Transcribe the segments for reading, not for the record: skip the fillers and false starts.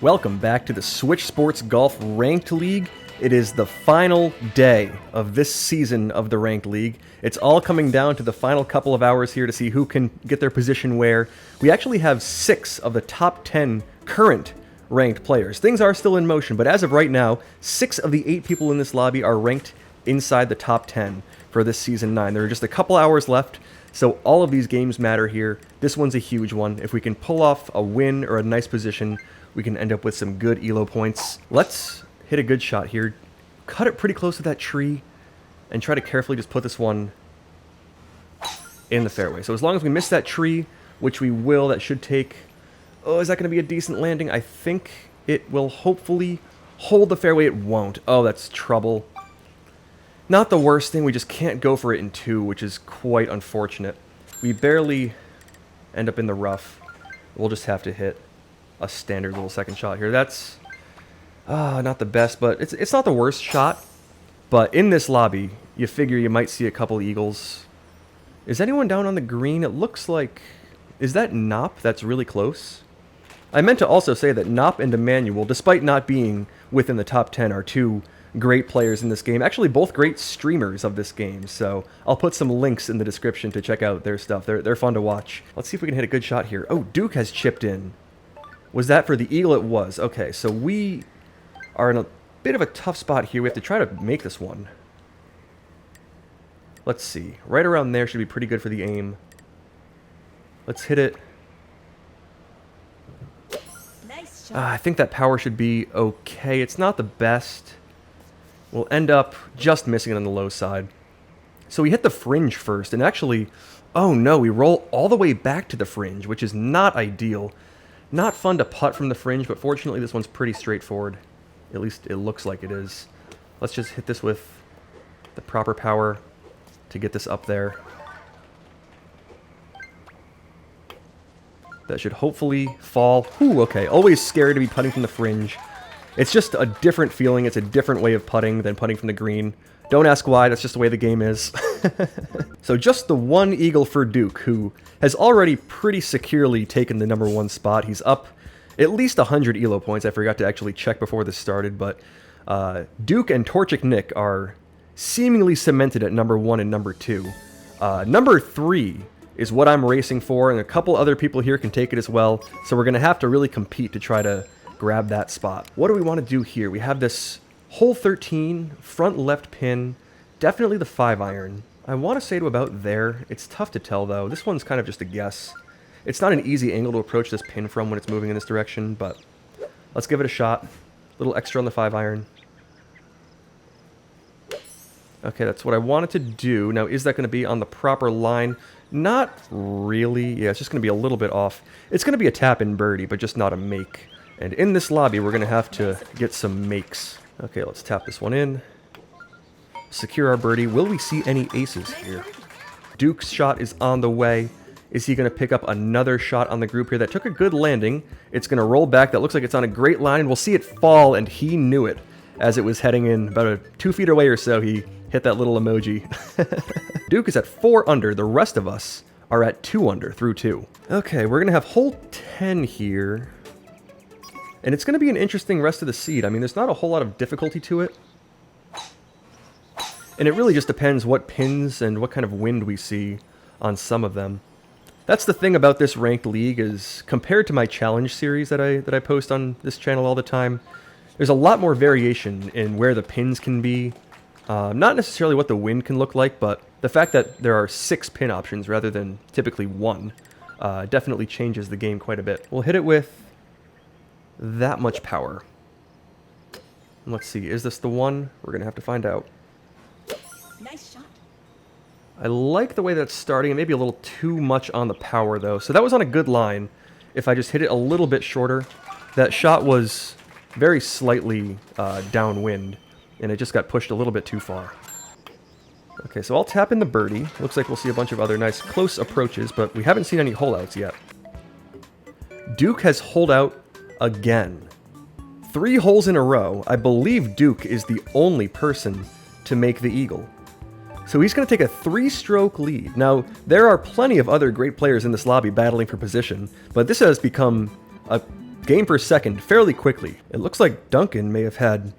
Welcome back to the Switch Sports Golf Ranked League. It is the final day of this season of the Ranked League. It's all coming down to the final couple of hours here to see who can get their position where. We actually have 6 of the top 10 current ranked players. Things are still in motion, but as of right now, 6 of the 8 people in this lobby are ranked inside the top 10 for this Season 9. There are just a couple hours left, so all of these games matter here. This one's a huge one. If we can pull off a win or a nice position, we can end up with some good elo points. Let's hit a good shot here. Cut it pretty close to that tree and try to carefully just put this one in the fairway. So as long as we miss that tree, which we will, that should take... Oh, is that going to be a decent landing? I think it will hopefully hold the fairway. It won't. Oh, that's trouble. Not the worst thing. We just can't go for it in 2, which is quite unfortunate. We barely end up in the rough. We'll just have to hit a standard little second shot here. That's not the best, but it's not the worst shot. But in this lobby, you figure you might see a couple eagles. Is anyone down on the green? It looks like... Is that Nop? That's really close. I meant to also say that Nop and Emanuel, despite not being within the top 10, are 2 great players in this game. Actually, both great streamers of this game. So I'll put some links in the description to check out their stuff. They're fun to watch. Let's see if we can hit a good shot here. Oh, Duke has chipped in. Was that for the eagle? It was. Okay, so we are in a bit of a tough spot here. We have to try to make this one. Let's see. Right around there should be pretty good for the aim. Let's hit it. Nice shot. I think that power should be okay. It's not the best. We'll end up just missing it on the low side. So we hit the fringe first, and actually, oh no, we roll all the way back to the fringe, which is not ideal. Not fun to putt from the fringe, but fortunately this one's pretty straightforward. At least it looks like it is. Let's just hit this with the proper power to get this up there. That should hopefully fall. Ooh, okay. Always scared to be putting from the fringe. It's just a different feeling. It's a different way of putting than putting from the green. Don't ask why, that's just the way the game is. So just the one eagle for Duke, who has already pretty securely taken the #1 spot. He's up at least 100 elo points. I forgot to actually check before this started, but Duke and Torchic Nick are seemingly cemented at #1 and #2. #3 is what I'm racing for, and a couple other people here can take it as well, so we're going to have to really compete to try to grab that spot. What do we want to do here? We have this hole 13, front left pin, definitely the 5-iron. I want to say to about there. It's tough to tell, though. This one's kind of just a guess. It's not an easy angle to approach this pin from when it's moving in this direction, but let's give it a shot. A little extra on the 5-iron. Okay, that's what I wanted to do. Now, is that going to be on the proper line? Not really. Yeah, it's just going to be a little bit off. It's going to be a tap-in birdie, but just not a make. And in this lobby, we're going to have to get some makes. Okay, let's tap this one in. Secure our birdie. Will we see any aces here? Duke's shot is on the way. Is he going to pick up another shot on the group here? That took a good landing. It's going to roll back. That looks like it's on a great line. We'll see it fall, and he knew it as it was heading in. About 2 feet away or so, he hit that little emoji. Duke is at 4 under. The rest of us are at 2 under through 2. Okay, we're going to have hole 10 here. And it's going to be an interesting rest of the seed. I mean, there's not a whole lot of difficulty to it. And it really just depends what pins and what kind of wind we see on some of them. That's the thing about this ranked league is, compared to my challenge series that I post on this channel all the time, there's a lot more variation in where the pins can be. Not necessarily what the wind can look like, but the fact that there are 6 pin options rather than typically 1 definitely changes the game quite a bit. We'll hit it with that much power. Let's see, is this the one? We're going to have to find out. Nice shot. I like the way that's starting. It may be a little too much on the power, though. So that was on a good line. If I just hit it a little bit shorter, that shot was very slightly downwind, and it just got pushed a little bit too far. Okay, so I'll tap in the birdie. Looks like we'll see a bunch of other nice close approaches, but we haven't seen any hole-outs yet. Duke has holed out again. 3 holes in a row. I believe Duke is the only person to make the eagle. So he's going to take a 3-stroke lead. Now, there are plenty of other great players in this lobby battling for position, but this has become a game per second fairly quickly. It looks like Duncan may have had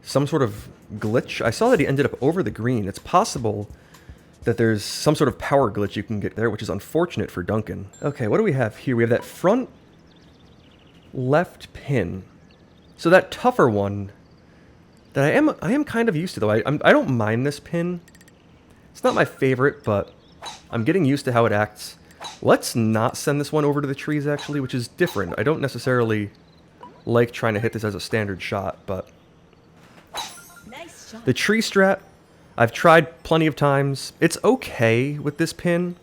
some sort of glitch. I saw that he ended up over the green. It's possible that there's some sort of power glitch you can get there, which is unfortunate for Duncan. Okay, what do we have here? We have that front left pin. So that tougher one that I am kind of used to, though. I don't mind this pin. It's not my favorite, but I'm getting used to how it acts. Let's not send this one over to the trees, actually, which is different. I don't necessarily like trying to hit this as a standard shot, but Nice shot. the tree strat, I've tried plenty of times. It's okay with this pin,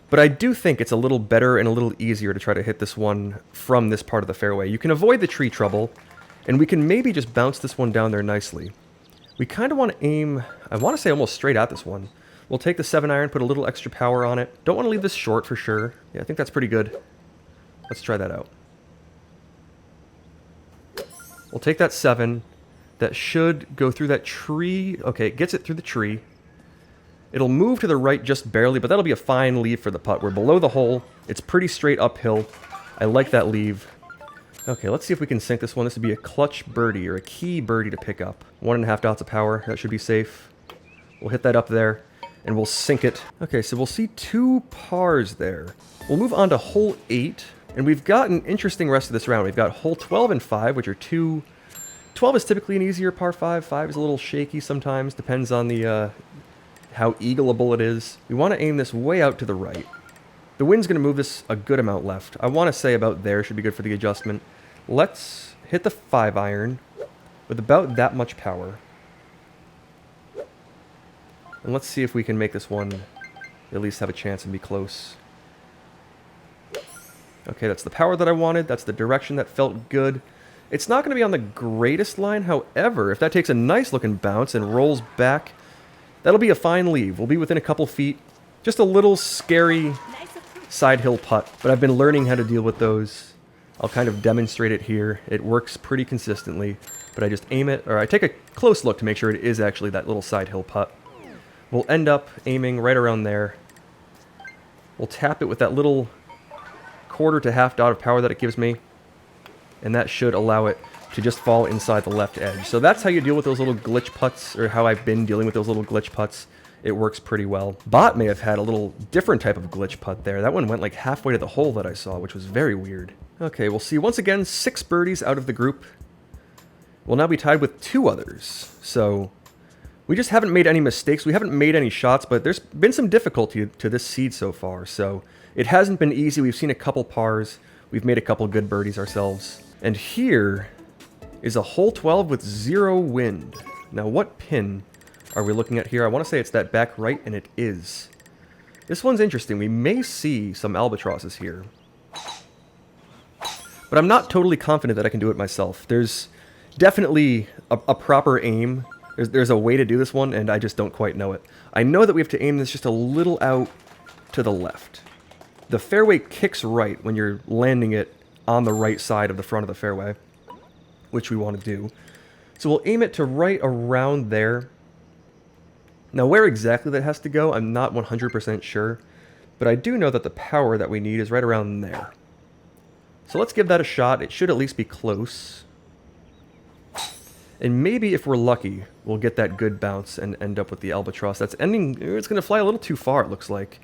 but I do think it's a little better and a little easier to try to hit this one from this part of the fairway. You can avoid the tree trouble, and we can maybe just bounce this one down there nicely. We kind of want to aim, I want to say almost straight at this one. We'll take the 7-iron, put a little extra power on it. Don't want to leave this short for sure. Yeah, I think that's pretty good. Let's try that out. We'll take that 7. That should go through that tree. Okay, it gets it through the tree. It'll move to the right just barely, but that'll be a fine leave for the putt. We're below the hole. It's pretty straight uphill. I like that leave. Okay, let's see if we can sink this one. This would be a clutch birdie, or a key birdie to pick up. 1.5 dots of power. That should be safe. We'll hit that up there, and we'll sink it. Okay, so we'll see 2 pars there. We'll move on to hole 8, and we've got an interesting rest of this round. We've got hole 12 and 5, which are 2... 12 is typically an easier par 5. 5 is a little shaky sometimes. Depends on the how eagleable it is. We want to aim this way out to the right. The wind's going to move this a good amount left. I want to say about there should be good for the adjustment. Let's hit the 5-iron with about that much power. And let's see if we can make this one at least have a chance and be close. Okay, that's the power that I wanted. That's the direction that felt good. It's not going to be on the greatest line, however, if that takes a nice looking bounce and rolls back, that'll be a fine leave. We'll be within a couple feet. Just a little scary Nice approach. side hill putt, but I've been learning how to deal with those. I'll kind of demonstrate it here. It works pretty consistently, but I just aim it, or I take a close look to make sure it is actually that little side hill putt. We'll end up aiming right around there. We'll tap it with that little 1/4 to 1/2 dot of power that it gives me, and that should allow it to just fall inside the left edge. So that's how you deal with those little glitch putts, or how I've been dealing with those little glitch putts. It works pretty well. Bot may have had a little different type of glitch putt there. That one went like halfway to the hole that I saw, which was very weird. Okay, we'll see. Once again, 6 birdies out of the group. We'll now be tied with 2 others. So we just haven't made any mistakes. We haven't made any shots, but there's been some difficulty to this seed so far. So it hasn't been easy. We've seen a couple pars. We've made a couple good birdies ourselves. And here is a hole 12 with 0 wind. Now, what pin are we looking at here? I want to say it's that back right, and it is. This one's interesting. We may see some albatrosses here. But I'm not totally confident that I can do it myself. There's definitely a proper aim. There's a way to do this one, and I just don't quite know it. I know that we have to aim this just a little out to the left. The fairway kicks right when you're landing it on the right side of the front of the fairway, which we want to do. So we'll aim it to right around there. Now, where exactly that has to go, I'm not 100% sure, but I do know that the power that we need is right around there. So let's give that a shot. It should at least be close. And maybe if we're lucky, we'll get that good bounce and end up with the albatross. That's ending, it's going to fly a little too far, it looks like.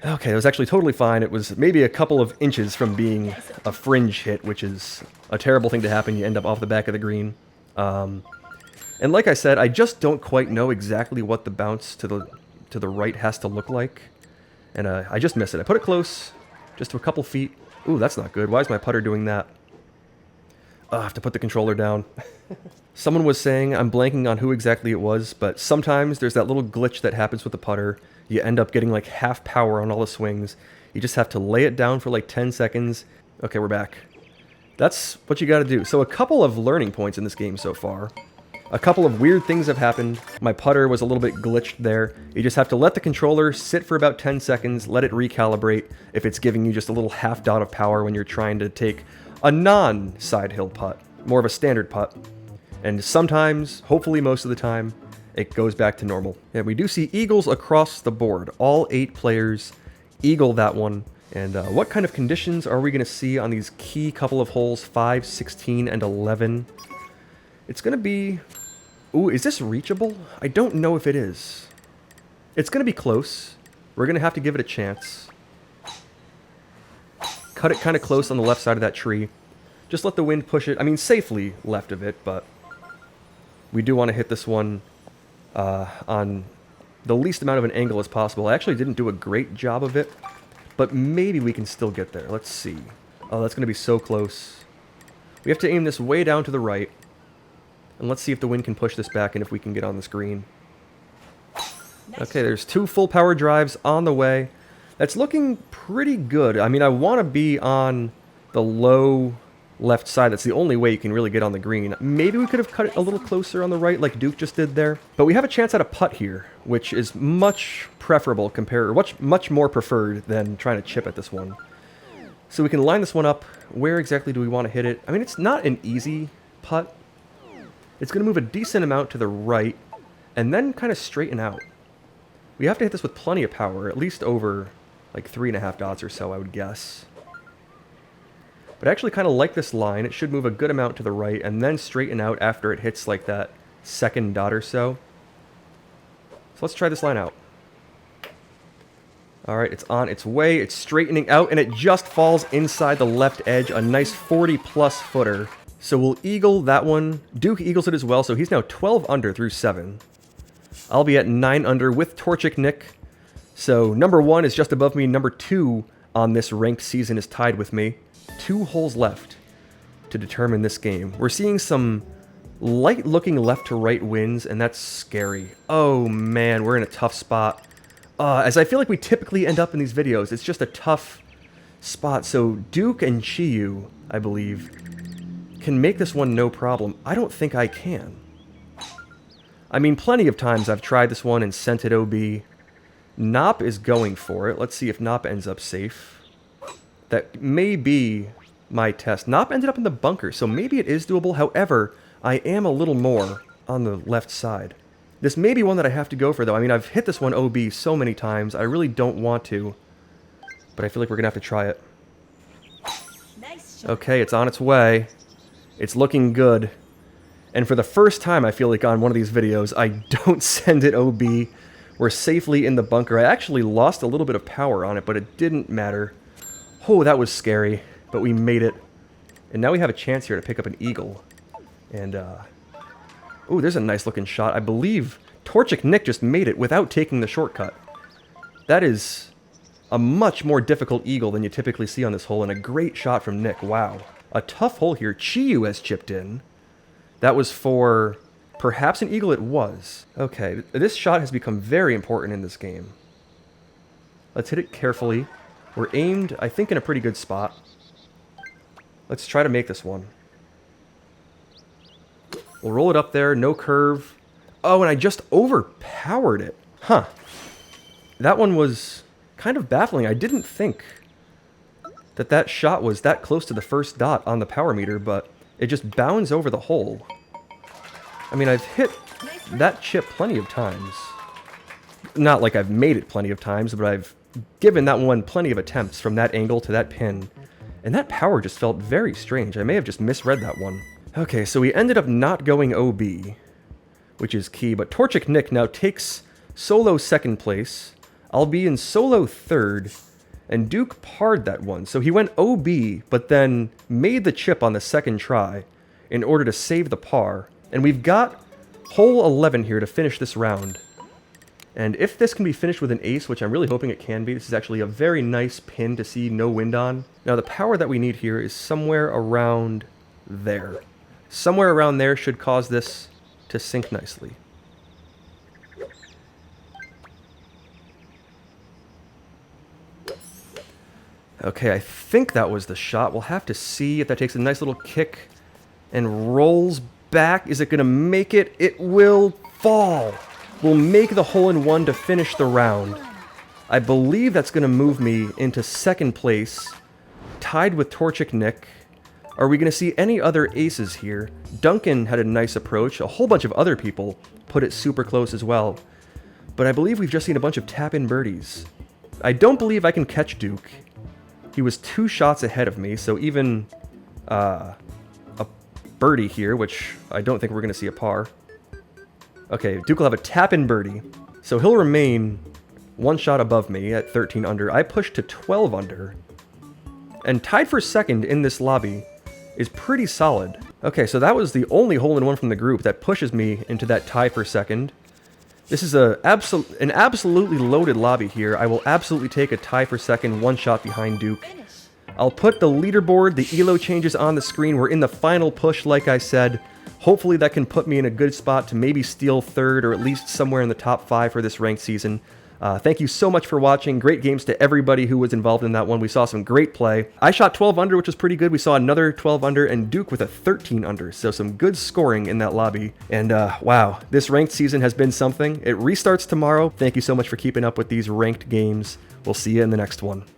Okay, it was actually totally fine. It was maybe a couple of inches from being a fringe hit, which is a terrible thing to happen. You end up off the back of the green. And like I said, I just don't quite know exactly what the bounce to the right has to look like. And I just missed it. I put it close, just to a couple feet. Ooh, that's not good. Why is my putter doing that? Oh, I have to put the controller down. Someone was saying, I'm blanking on who exactly it was, but sometimes there's that little glitch that happens with the putter. You end up getting like half power on all the swings. You just have to lay it down for like 10 seconds. Okay, we're back. That's what you got to do. So a couple of learning points in this game so far. A couple of weird things have happened. My putter was a little bit glitched there. You just have to let the controller sit for about 10 seconds, let it recalibrate if it's giving you just a little half dot of power when you're trying to take a non-side hill putt, more of a standard putt. And sometimes, hopefully most of the time, it goes back to normal. And we do see eagles across the board. All 8 players eagle that one. And what kind of conditions are we going to see on these key couple of holes, 5, 16, and 11? It's going to be... Ooh, is this reachable? I don't know if it is. It's going to be close. We're going to have to give it a chance. Cut it kind of close on the left side of that tree. Just let the wind push it. I mean, safely left of it, but we do want to hit this one on the least amount of an angle as possible. I actually didn't do a great job of it, but maybe we can still get there. Let's see. Oh, that's going to be so close. We have to aim this way down to the right. And let's see if the wind can push this back and if we can get on this green. Okay, there's 2 full power drives on the way. That's looking pretty good. I mean, I want to be on the low left side. That's the only way you can really get on the green. Maybe we could have cut it a little closer on the right like Duke just did there. But we have a chance at a putt here, which is much preferable much more preferred than trying to chip at this one. So we can line this one up. Where exactly do we want to hit it? I mean, it's not an easy putt. It's going to move a decent amount to the right and then kind of straighten out. We have to hit this with plenty of power, at least over like 3.5 dots or so, I would guess. But I actually kind of like this line. It should move a good amount to the right and then straighten out after it hits like that second dot or so. So let's try this line out. All right, it's on its way. It's straightening out and it just falls inside the left edge. A nice 40-plus footer. So we'll eagle that one. Duke eagles it as well, so he's now 12 under through 7. I'll be at 9 under with Torchic Nick. So number 1 is just above me. Number 2 on this ranked season is tied with me. 2 holes left to determine this game. We're seeing some light-looking left to right winds, and that's scary. Oh man, we're in a tough spot. As I feel like we typically end up in these videos, it's just a tough spot. So Duke and Chiyu, I believe, can make this one no problem. I don't think I can. I mean, plenty of times I've tried this one and sent it OB. Nop is going for it. Let's see if Nop ends up safe. That may be my test. Nop ended up in the bunker, so maybe it is doable. However, I am a little more on the left side. This may be one that I have to go for, though. I mean, I've hit this one OB so many times. I really don't want to, but I feel like we're going to have to try it. Nice shot. Okay, it's on its way. It's looking good. And for the first time, I feel like on one of these videos, I don't send it OB. We're safely in the bunker. I actually lost a little bit of power on it, but it didn't matter. Oh, that was scary, but we made it. And now we have a chance here to pick up an eagle. And, oh, there's a nice looking shot. I believe Torchic Nick just made it without taking the shortcut. That is a much more difficult eagle than you typically see on this hole, and a great shot from Nick. Wow. A tough hole here. Chiyu has chipped in. That was for perhaps an eagle. It was. Okay, this shot has become very important in this game. Let's hit it carefully. We're aimed, I think, in a pretty good spot. Let's try to make this one. We'll roll it up there, no curve. Oh, and I just overpowered it. Huh. That one was kind of baffling. I didn't think that shot was that close to the first dot on the power meter, but it just bounds over the hole. I mean, I've hit that chip plenty of times. Not like I've made it plenty of times, but I've given that one plenty of attempts from that angle to that pin. And that power just felt very strange. I may have just misread that one. Okay, so we ended up not going OB, which is key, but Torchic Nick now takes solo second place. I'll be in solo third, and Duke parred that one. So he went OB, but then made the chip on the second try in order to save the par. And we've got hole 11 here to finish this round. And if this can be finished with an ace, which I'm really hoping it can be, this is actually a very nice pin to see no wind on. Now the power that we need here is somewhere around there. Somewhere around there should cause this to sink nicely. Okay, I think that was the shot. We'll have to see if that takes a nice little kick and rolls back. Is it going to make it? It will fall. We'll make the hole-in-one to finish the round. I believe that's going to move me into second place, tied with Torchic Nick. Are we going to see any other aces here? Duncan had a nice approach. A whole bunch of other people put it super close as well. But I believe we've just seen a bunch of tap-in birdies. I don't believe I can catch Duke. He was 2 shots ahead of me, so even a birdie here, which I don't think we're going to see a par. Okay, Duke will have a tap-in birdie, so he'll remain 1 shot above me at 13 under. I pushed to 12 under, and tied for second in this lobby is pretty solid. Okay, so that was the only hole-in-one from the group that pushes me into that tie for second. This is an absolutely loaded lobby here. I will absolutely take a tie for second, 1 shot behind Duke. Finish. I'll put the leaderboard, the elo changes on the screen. We're in the final push, like I said. Hopefully that can put me in a good spot to maybe steal third or at least somewhere in the top 5 for this ranked season. Thank you so much for watching. Great games to everybody who was involved in that one. We saw some great play. I shot 12 under, which was pretty good. We saw another 12 under, and Duke with a 13 under. So some good scoring in that lobby. And wow, this ranked season has been something. It restarts tomorrow. Thank you so much for keeping up with these ranked games. We'll see you in the next one.